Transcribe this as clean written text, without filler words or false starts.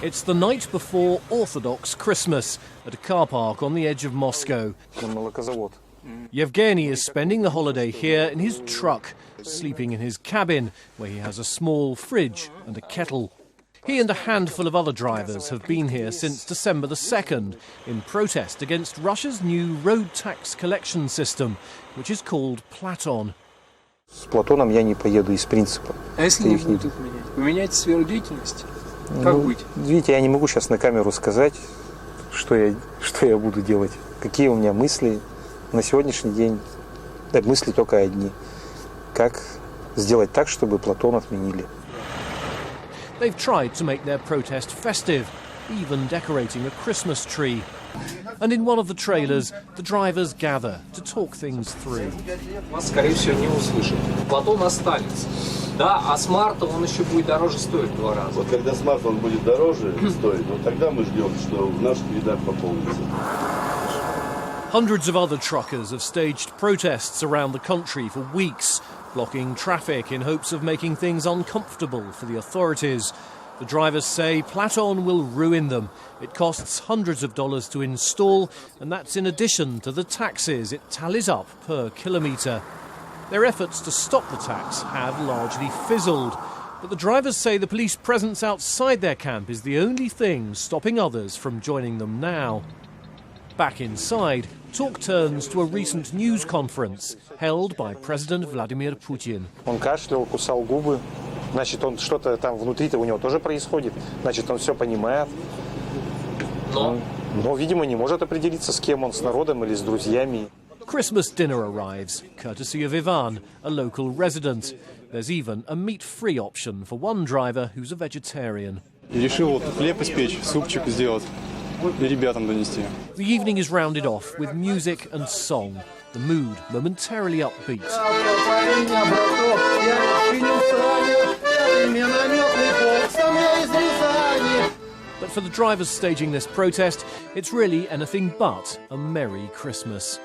It's the night before Orthodox Christmas at a car park on the edge of Moscow. Yevgeny is spending the holiday here in his truck, sleeping in his cabin, where he has a small fridge and a kettle. He and a handful of other drivers have been here since December the 2nd in protest against Russia's new road tax collection system, which is called Platon. С Платоном я не поеду из принципа. А если не будут менять? Поменяйте сферу деятельности? Как быть? Видите, я не могу сейчас на камеру сказать, что я буду делать, какие у меня мысли на сегодняшний день. Да, мысли только одни. Как сделать так, чтобы Платон отменили. They've tried to make their protest festive, even decorating a Christmas tree. And in one of the trailers, the drivers gather to talk things through. Вас, скорее всего, не услышат. Платон останется. Да, а с марта он еще будет дороже стоить в 2 раза. Вот когда с марта он будет дороже стоить, вот тогда мы ждем, что наш ряд пополнится. Hundreds of other truckers have staged protests around the country for weeks, blocking traffic in hopes of making things uncomfortable for the authorities. The drivers say Platon will ruin them. It costs hundreds of dollars to install, and that's in addition to the taxes it tallies up per kilometre. Their efforts to stop the tax have largely fizzled, but the drivers say the police presence outside their camp is the only thing stopping others from joining them now. Back inside, talk turns to a recent news conference held by President Vladimir Putin. Он кашлял, кусал губы. Значит, он что-то там внутри-то у него тоже происходит. Значит, он все понимает. Но, видимо, не может определиться, с кем он, с народом или с друзьями. Christmas dinner arrives, courtesy of Ivan, a local resident. There's even a meat-free option for one driver who's a vegetarian. И решил вот хлеб испечь, супчик сделать и ребятам донести. The evening is rounded off with music and song, the mood momentarily upbeat. But for the drivers staging this protest, it's really anything but a Merry Christmas.